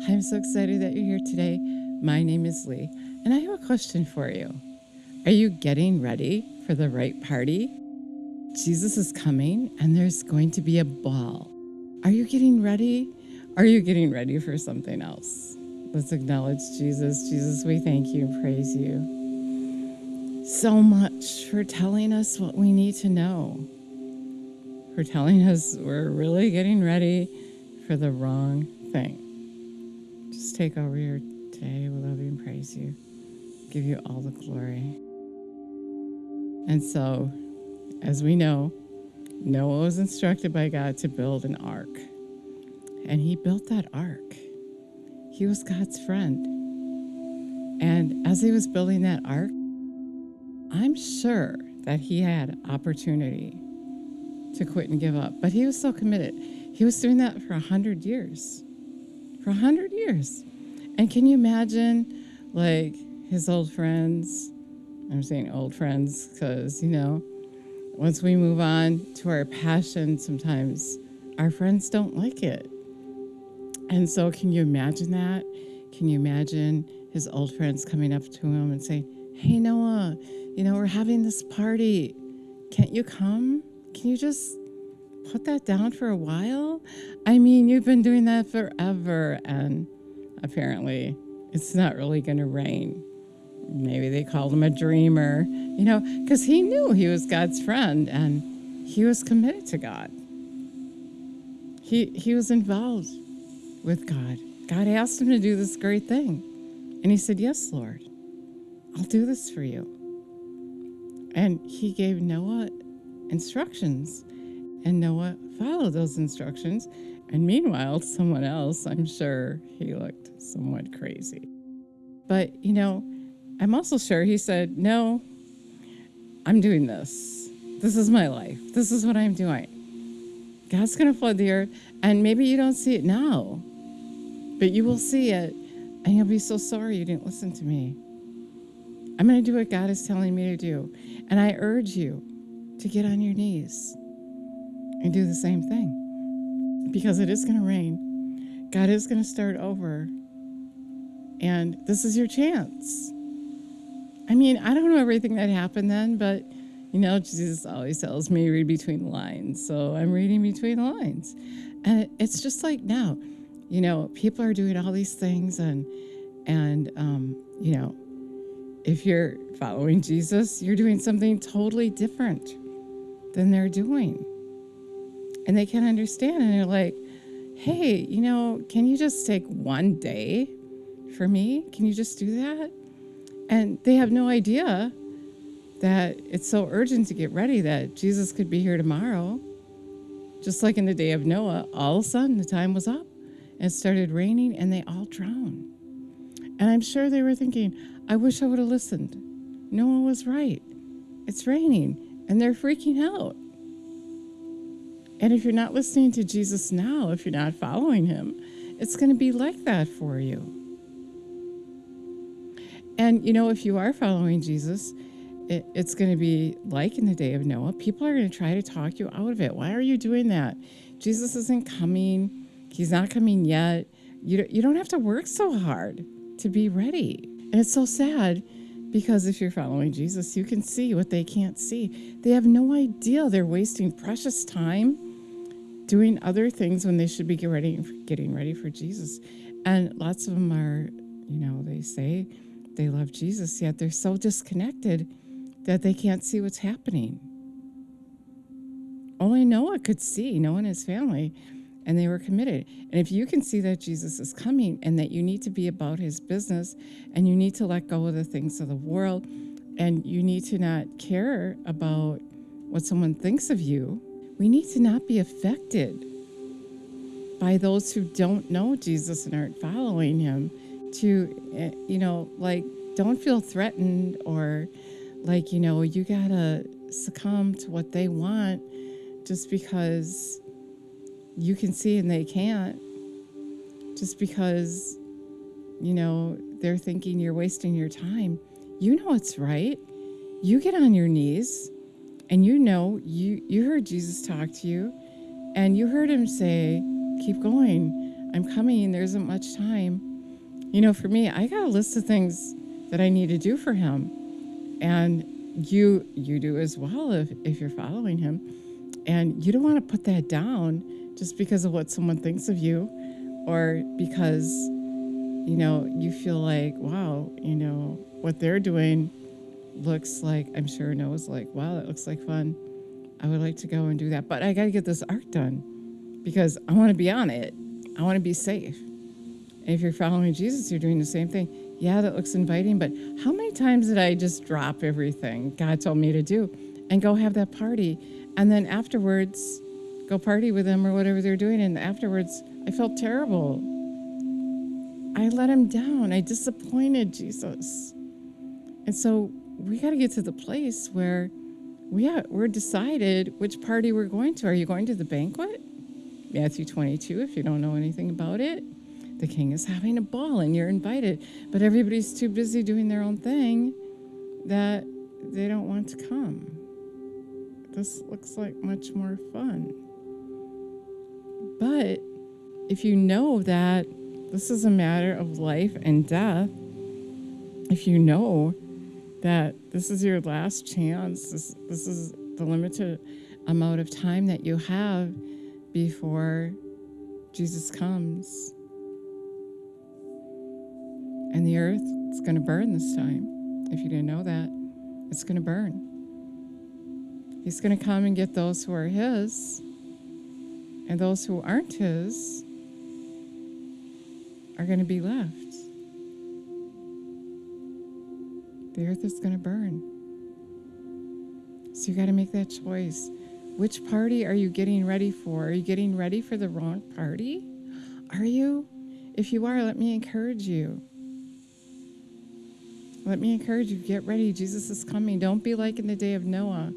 I'm so excited that you're here today. My name is Lee, and I have a question for you. Are you getting ready for the right party? Jesus is coming, and there's going to be a ball. Are you getting ready? Are you getting ready for something else? Let's acknowledge Jesus. Jesus, we thank you and praise you so much for telling us what we need to know, for telling us we're really getting ready for the wrong thing. Just take over here today. We love you and praise you. Give you all the glory. And so, as we know, Noah was instructed by God to build an ark. And he built that ark. He was God's friend. And as he was building that ark, I'm sure that he had opportunity to quit and give up. But he was so committed. He was doing that for 100 years. For 100 years. And can you imagine, like, his old friends? I'm saying old friends because, once we move on to our passion, sometimes our friends don't like it. And so can you imagine that? Can you imagine his old friends coming up to him and saying, "Hey, Noah, we're having this party. Can't you come? Can you just put that down for a while? I mean, you've been doing that forever." And apparently it's not really going to rain. Maybe they called him a dreamer, because he knew he was God's friend and he was committed to God. He was involved with God. God asked him to do this great thing. And he said, "Yes, Lord, I'll do this for you." And he gave Noah instructions, and Noah followed those instructions. And meanwhile, someone else, I'm sure he looked somewhat crazy. But, I'm also sure he said, "No, I'm doing this. This is my life. This is what I'm doing. God's going to flood the earth." And maybe you don't see it now, but you will see it, and you'll be so sorry you didn't listen to me. I'm going to do what God is telling me to do. And I urge you to get on your knees and do the same thing, because it is going to rain. God is going to start over. And this is your chance. I mean, I don't know everything that happened then, but, Jesus always tells me read between the lines. So I'm reading between the lines. And it's just like now, people are doing all these things and if you're following Jesus, you're doing something totally different than they're doing. And they can't understand. And they're like, "Hey, can you just take one day for me? Can you just do that?" And they have no idea that it's so urgent to get ready that Jesus could be here tomorrow. Just like in the day of Noah, all of a sudden the time was up and it started raining and they all drowned. And I'm sure they were thinking, "I wish I would have listened. Noah was right. It's raining," and they're freaking out. And if you're not listening to Jesus now, if you're not following him, it's going to be like that for you. And, if you are following Jesus, it's going to be like in the day of Noah. People are going to try to talk you out of it. "Why are you doing that? Jesus isn't coming. He's not coming yet. You don't have to work so hard to be ready." And it's so sad because if you're following Jesus, you can see what they can't see. They have no idea they're wasting precious time doing other things when they should be getting ready for Jesus. And lots of them are, they say they love Jesus, yet they're so disconnected that they can't see what's happening. Only Noah could see, Noah and his family, and they were committed. And if you can see that Jesus is coming and that you need to be about his business and you need to let go of the things of the world and you need to not care about what someone thinks of you, we need to not be affected by those who don't know Jesus and aren't following him. Don't feel threatened or you gotta succumb to what they want just because you can see and they can't, just because they're thinking you're wasting your time. It's right. You get on your knees and you heard Jesus talk to you and you heard him say, "Keep going. I'm coming. There isn't much time. For me, I got a list of things that I need to do for him. And you do as well if you're following him. And you don't want to put that down just because of what someone thinks of you, or because, you feel like, wow, what they're doing looks like, I'm sure Noah's like, wow, that looks like fun. I would like to go and do that. But I got to get this ark done because I want to be on it. I want to be safe. And if you're following Jesus, you're doing the same thing. Yeah, that looks inviting, but how many times did I just drop everything God told me to do and go have that party? And then afterwards, go party with them or whatever they're doing. And afterwards, I felt terrible. I let him down. I disappointed Jesus. And so we got to get to the place where we're decided which party we're going to. Are you going to the banquet? Matthew 22, if you don't know anything about it. The king is having a ball and you're invited, but everybody's too busy doing their own thing that they don't want to come. This looks like much more fun. But if you know that this is a matter of life and death, if you know that this is your last chance, this is the limited amount of time that you have before Jesus comes, and the earth is going to burn this time. If you didn't know that, it's going to burn. He's going to come and get those who are his, and those who aren't his are going to be left. The earth is going to burn. So you got to make that choice. Which party are you getting ready for? Are you getting ready for the wrong party? Are you? If you are, let me encourage you. Let me encourage you, get ready. Jesus is coming. Don't be like in the day of Noah.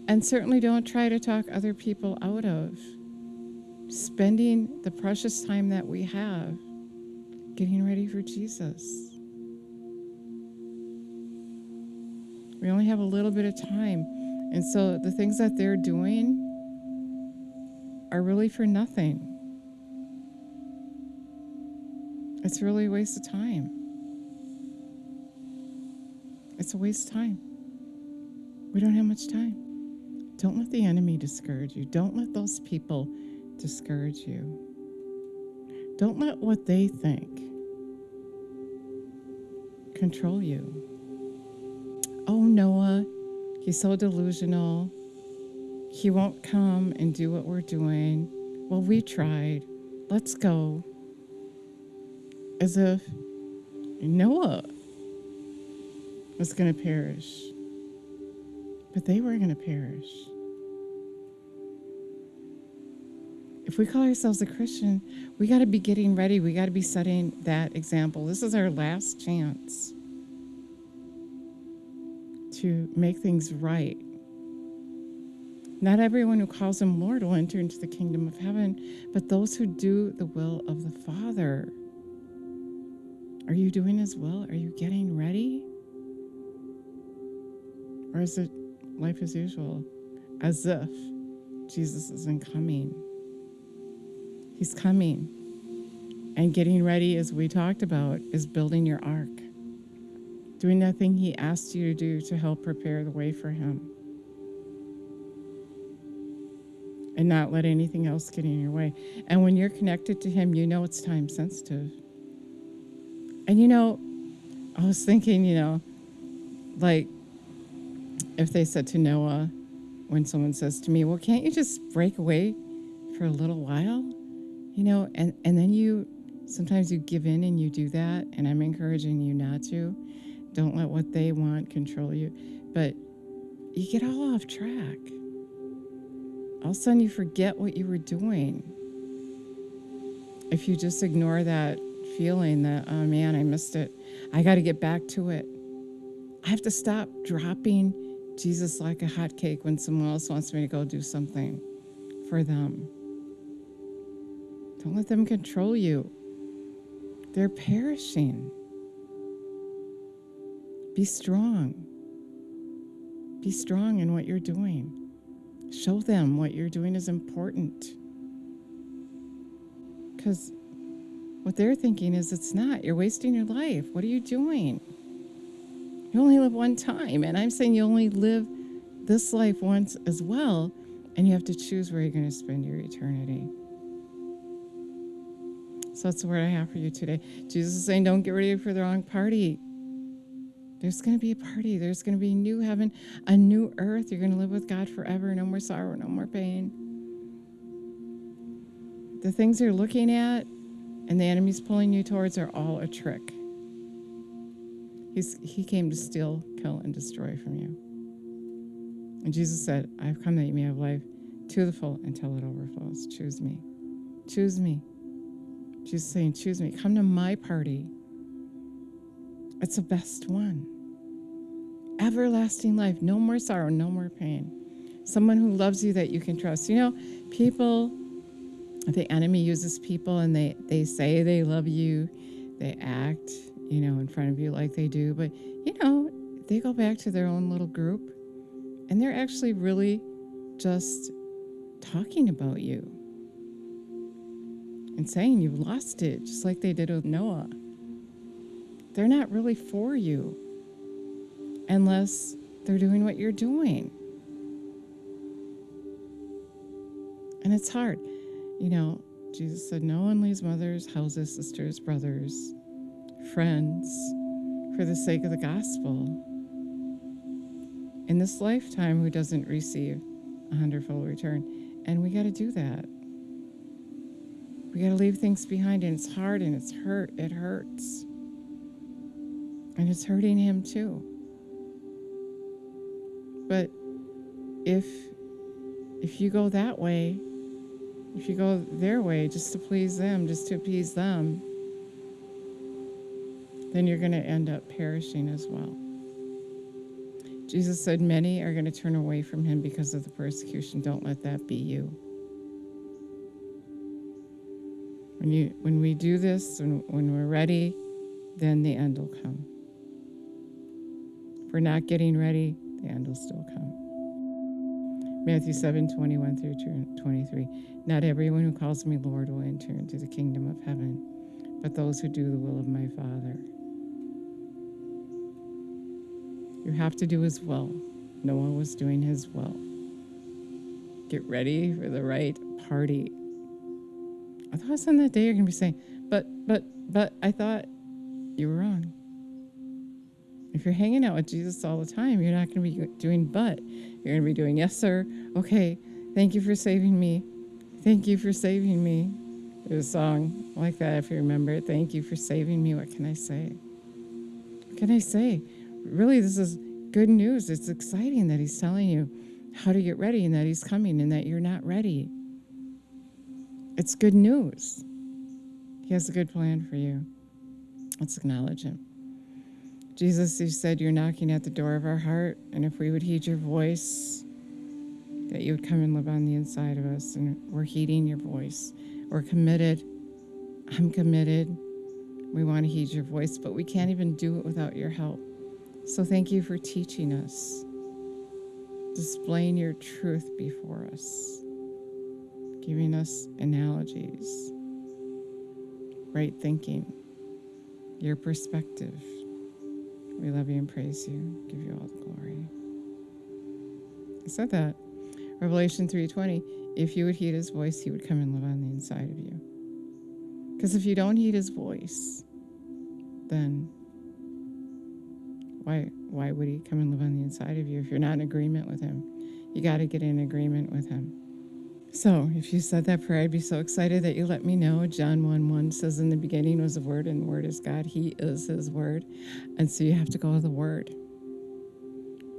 And certainly don't try to talk other people out of spending the precious time that we have getting ready for Jesus. We only have a little bit of time. And so the things that they're doing are really for nothing. It's really a waste of time. It's a waste of time. We don't have much time. Don't let the enemy discourage you. Don't let those people discourage you. Don't let what they think control you. Oh, Noah, he's so delusional. He won't come and do what we're doing. Well, we tried. Let's go. As if Noah was going to perish. But they were going to perish. If we call ourselves a Christian, we got to be getting ready. We got to be setting that example. This is our last chance to make things right. Not everyone who calls him Lord will enter into the kingdom of heaven, but those who do the will of the Father. Are you doing his will? Are you getting ready? Or is it life as usual, as if Jesus isn't coming? He's coming. And getting ready, as we talked about, is building your ark. Doing that thing he asked you to do to help prepare the way for him. And not let anything else get in your way. And when you're connected to him, you know it's time sensitive. And I was thinking, like if they said to Noah, when someone says to me, well, can't you just break away for a little while? And then sometimes you give in and you do that. And I'm encouraging you not to. Don't let what they want control you. But you get all off track. All of a sudden you forget what you were doing. If you just ignore that feeling that, oh man, I missed it. I got to get back to it. I have to stop dropping Jesus like a hot cake when someone else wants me to go do something for them. Don't let them control you. They're perishing. Be strong. Be strong in what you're doing. Show them what you're doing is important. Because What they're thinking is it's not. You're wasting your life. What are you doing? You only live one time. And I'm saying you only live this life once as well. And you have to choose where you're going to spend your eternity. So that's the word I have for you today. Jesus is saying, don't get ready for the wrong party. There's going to be a party. There's going to be a new heaven, a new earth. You're going to live with God forever. No more sorrow, no more pain. The things you're looking at and the enemy's pulling you towards are all a trick. He came to steal, kill, and destroy from you. And Jesus said, I've come that you may have life to the full until it overflows. Choose me. Choose me. Jesus is saying, choose me. Come to my party. It's the best one. Everlasting life. No more sorrow, no more pain. Someone who loves you that you can trust. You know, people, the enemy uses people and they say they love you. They act, in front of you like they do. But, they go back to their own little group and they're actually really just talking about you and saying you've lost it, just like they did with Noah. They're not really for you unless they're doing what you're doing. And it's hard. Jesus said, no one leaves mothers, houses, sisters, brothers, friends for the sake of the gospel in this lifetime who doesn't receive a hundredfold return. And we got to do that. We got to leave things behind, and it's hard and it's hurt. It hurts. And it's hurting him too. But if you go that way, if you go their way just to please them, just to appease them, then you're going to end up perishing as well. Jesus said many are going to turn away from him because of the persecution. Don't let that be you. When we do this, when we're ready, then the end will come. If we're not getting ready, the end will still come. Matthew 7:21 through 23. Not everyone who calls me Lord will enter into the kingdom of heaven, but those who do the will of my Father. You have to do his will. Noah was doing his will. Get ready for the right party. Otherwise, on that day, you're going to be saying, but, I thought you were wrong. If you're hanging out with Jesus all the time, you're not going to be doing but. You're going to be doing, yes, sir. Okay, thank you for saving me. Thank you for saving me. There's a song like that, if you remember it. Thank you for saving me. What can I say? What can I say? Really, this is good news. It's exciting that he's telling you how to get ready and that he's coming and that you're not ready. It's good news. He has a good plan for you. Let's acknowledge him. Jesus, you said you're knocking at the door of our heart, and if we would heed your voice, that you would come and live on the inside of us, and we're heeding your voice. We're committed. I'm committed. We want to heed your voice, but we can't even do it without your help. So thank you for teaching us, displaying your truth before us, giving us analogies, right thinking, your perspective. We love you and praise you, give you all the glory. I said that. Revelation 3:20, if you would heed his voice, he would come and live on the inside of you. Because if you don't heed his voice, then why would he come and live on the inside of you if you're not in agreement with him? You got to get in agreement with him. So if you said that prayer, I'd be so excited that you let me know. John 1:1 says, in the beginning was the Word, and the Word is God. He is his Word. And so you have to go to the Word.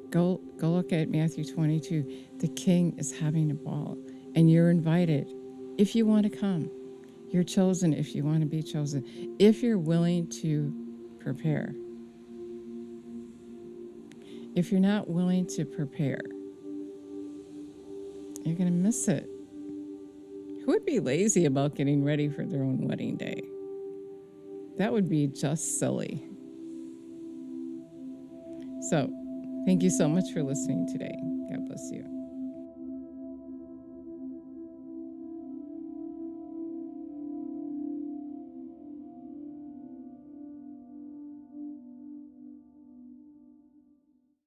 Go look at Matthew 22. The King is having a ball, and you're invited if you want to come. You're chosen if you want to be chosen. If you're willing to prepare. If you're not willing to prepare, you're going to miss it. Who would be lazy about getting ready for their own wedding day? That would be just silly. So, thank you so much for listening today. God bless you.